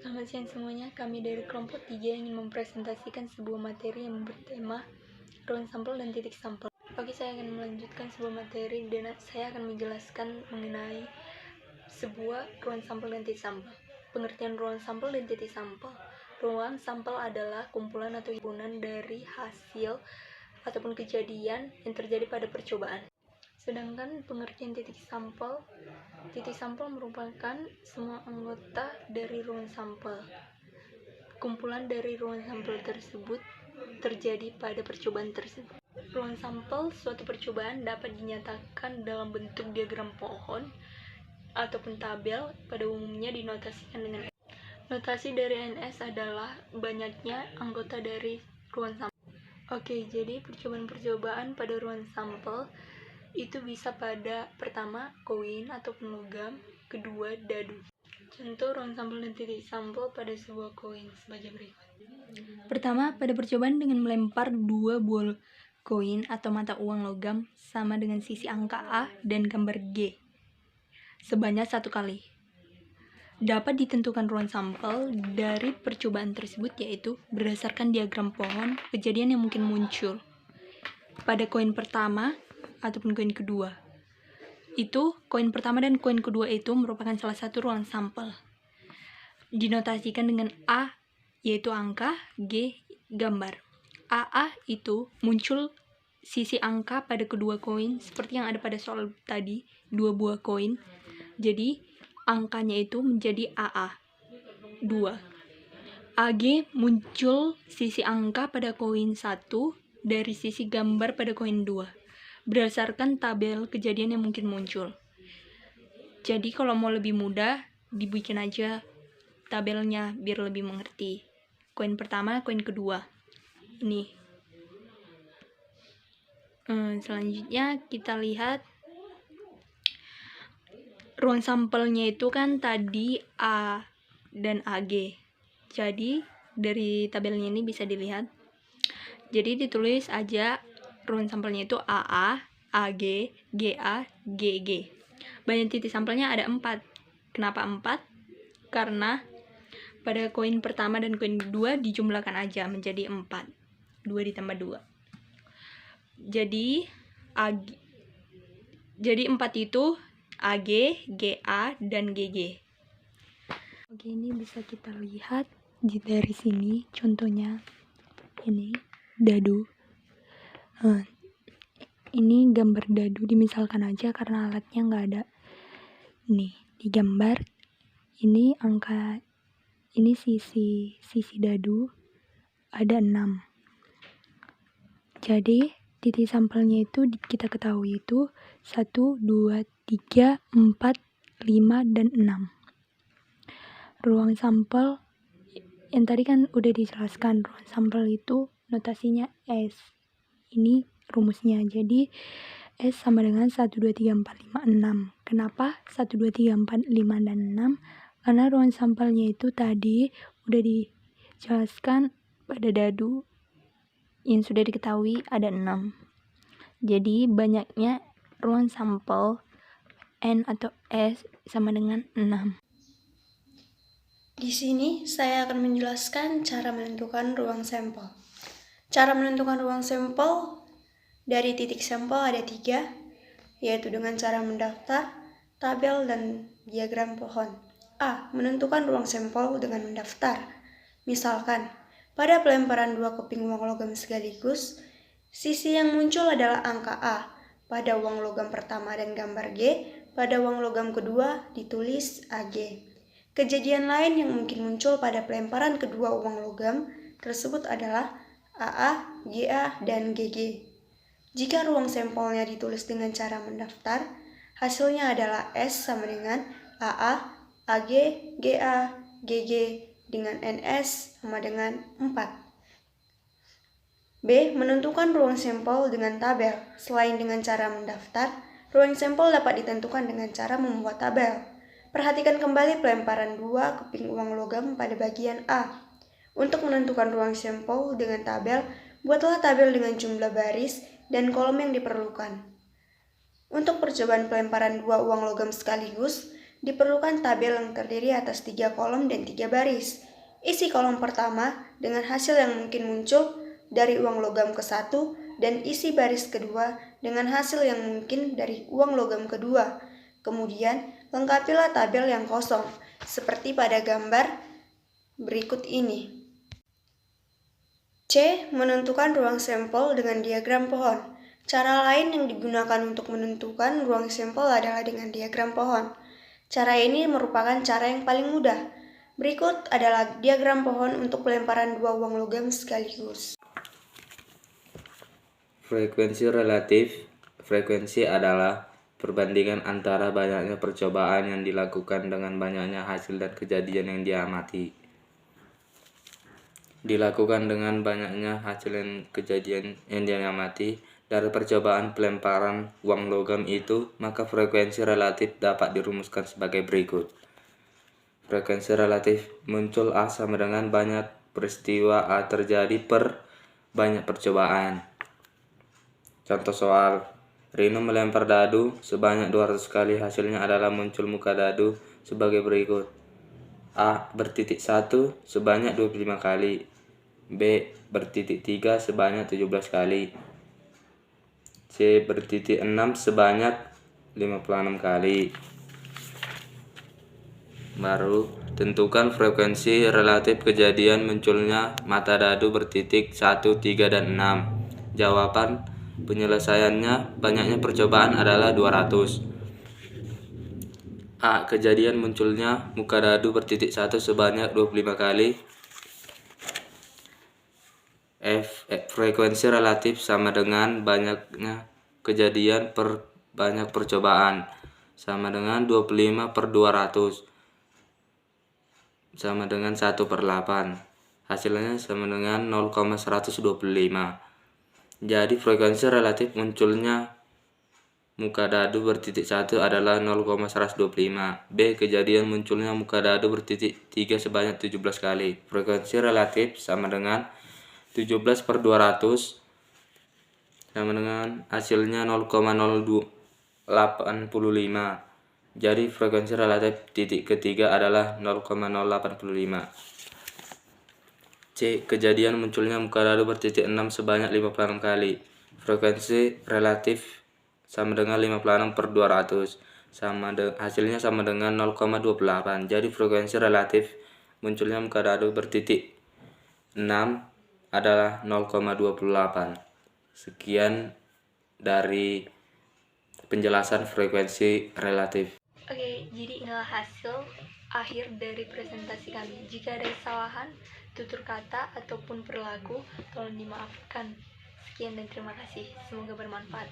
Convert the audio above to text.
Selamat siang semuanya, kami dari kelompok 3 ingin mempresentasikan sebuah materi yang bertema ruang sampel dan titik sampel. Oke, saya akan melanjutkan sebuah materi dan saya akan menjelaskan mengenai sebuah ruang sampel dan titik sampel. Pengertian ruang sampel dan titik sampel. Ruang sampel adalah kumpulan atau himpunan dari hasil ataupun kejadian yang terjadi pada percobaan. Sedangkan pengertian titik sampel merupakan semua anggota dari ruang sampel. Kumpulan dari ruang sampel tersebut terjadi pada percobaan tersebut. Ruang sampel suatu percobaan dapat dinyatakan dalam bentuk diagram pohon ataupun tabel, pada umumnya dinotasikan dengan NS. Notasi dari NS adalah banyaknya anggota dari ruang sampel. Oke, jadi percobaan-percobaan pada ruang sampel itu bisa pada pertama koin ataupun logam, kedua dadu. Contoh ruang sampel dan titik sampel pada sebuah koin sebagai berikut. Pertama, pada percobaan dengan melempar 2 buah koin atau mata uang logam sama dengan sisi angka A dan gambar G sebanyak 1 kali. Dapat ditentukan ruang sampel dari percobaan tersebut, yaitu berdasarkan diagram pohon kejadian yang mungkin muncul pada koin pertama ataupun koin kedua. Itu koin pertama dan koin kedua itu merupakan salah satu ruang sampel. Dinotasikan dengan A yaitu angka, G gambar. AA itu muncul sisi angka pada kedua koin seperti yang ada pada soal tadi, 2 buah koin. Jadi angkanya itu menjadi AA 2. AG muncul sisi angka pada koin 1 dari sisi gambar pada koin 2 berdasarkan tabel kejadian yang mungkin muncul. Jadi kalau mau lebih mudah, dibikin aja tabelnya biar lebih mengerti. Koin pertama, koin kedua. Ini. Selanjutnya kita lihat ruang sampelnya itu kan tadi A dan AG. Jadi dari tabelnya ini bisa dilihat. Jadi ditulis aja ruang sampelnya itu AA, AG, GA, GG. Banyak titik sampelnya ada 4. Kenapa 4? Karena pada koin pertama dan koin kedua dijumlahkan aja menjadi 4. 2 ditambah 2. Jadi 4 itu AG, GA, dan GG. Oke, ini bisa kita lihat dari sini contohnya. Ini dadu. Ini gambar dadu dimisalkan aja karena alatnya nggak ada. Nih digambar. Ini angka, ini sisi dadu ada 6. Jadi titik sampelnya itu kita ketahui itu 1, 2, 3, 4, 5, dan 6. Ruang sampel yang tadi kan udah dijelaskan, ruang sampel itu notasinya S. Ini rumusnya. Jadi S sama dengan 1, 2, 3, 4, 5, 6. Kenapa 1, 2, 3, 4, 5, dan 6? Karena ruang sampelnya itu tadi udah dijelaskan pada dadu yang sudah diketahui ada 6. Jadi banyaknya ruang sampel N atau S sama dengan 6. Di sini saya akan menjelaskan cara menentukan ruang sampel. Cara menentukan ruang sampel dari titik sampel ada 3, yaitu dengan cara mendaftar, tabel, dan diagram pohon. A. Menentukan ruang sampel dengan mendaftar. Misalkan, pada pelemparan 2 keping uang logam sekaligus, sisi yang muncul adalah angka A pada uang logam pertama dan gambar G pada uang logam kedua ditulis AG. Kejadian lain yang mungkin muncul pada pelemparan kedua uang logam tersebut adalah AA, GA, dan GG. Jika ruang sampelnya ditulis dengan cara mendaftar, hasilnya adalah S sama dengan AA, AG, GA, GG dengan NS sama dengan 4. B. Menentukan ruang sampel dengan tabel. Selain dengan cara mendaftar, ruang sampel dapat ditentukan dengan cara membuat tabel. Perhatikan kembali pelemparan 2 keping uang logam pada bagian A. Untuk menentukan ruang sampel dengan tabel, buatlah tabel dengan jumlah baris dan kolom yang diperlukan. Untuk percobaan pelemparan 2 uang logam sekaligus, diperlukan tabel yang terdiri atas 3 kolom dan 3 baris. Isi kolom pertama dengan hasil yang mungkin muncul dari uang logam ke-1 dan isi baris kedua dengan hasil yang mungkin dari uang logam kedua. Kemudian, lengkapilah tabel yang kosong, seperti pada gambar berikut ini. C. Menentukan ruang sampel dengan diagram pohon. Cara lain yang digunakan untuk menentukan ruang sampel adalah dengan diagram pohon. Cara ini merupakan cara yang paling mudah. Berikut adalah diagram pohon untuk pelemparan 2 uang logam sekaligus. Frekuensi relatif. Frekuensi adalah perbandingan antara banyaknya percobaan yang dilakukan dengan banyaknya hasil dan kejadian yang diamati. Dilakukan dengan banyaknya hasil dan kejadian yang diamati dari percobaan pelemparan uang logam itu, maka frekuensi relatif dapat dirumuskan sebagai berikut. Frekuensi relatif muncul A sama dengan banyak peristiwa A terjadi per banyak percobaan. Contoh soal, Rino melempar dadu sebanyak 200 kali, hasilnya adalah muncul muka dadu sebagai berikut. A bertitik 1 sebanyak 25 kali, B bertitik 3 sebanyak 17 kali, C bertitik 6 sebanyak 56 kali. Baru, tentukan frekuensi relatif kejadian munculnya mata dadu bertitik 1, 3, dan 6. Jawaban penyelesaiannya banyaknya percobaan adalah 200. A. Kejadian munculnya muka dadu bertitik 1 sebanyak 25 kali. F. Frekuensi relatif sama dengan banyaknya kejadian per banyak percobaan, sama dengan 25 per 200, sama dengan 1/8. Hasilnya sama dengan 0,125. Jadi frekuensi relatif munculnya muka dadu bertitik 1 adalah 0,125. B. Kejadian munculnya muka dadu bertitik 3 sebanyak 17 kali. Frekuensi relatif sama dengan 17 per 200 sama dengan hasilnya 0,085. Jadi frekuensi relatif titik ketiga adalah 0,085. C. Kejadian munculnya muka dadu bertitik 6 sebanyak 56 kali. Frekuensi relatif sama dengan 56 per 200. Hasilnya sama dengan 0,28. Jadi frekuensi relatif munculnya muka dadu bertitik 6 adalah 0,28. Sekian dari penjelasan frekuensi relatif. Oke, jadi inilah hasil akhir dari presentasi kami. Jika ada kesalahan, tutur kata, ataupun perilaku, tolong dimaafkan. Sekian dan terima kasih. Semoga bermanfaat.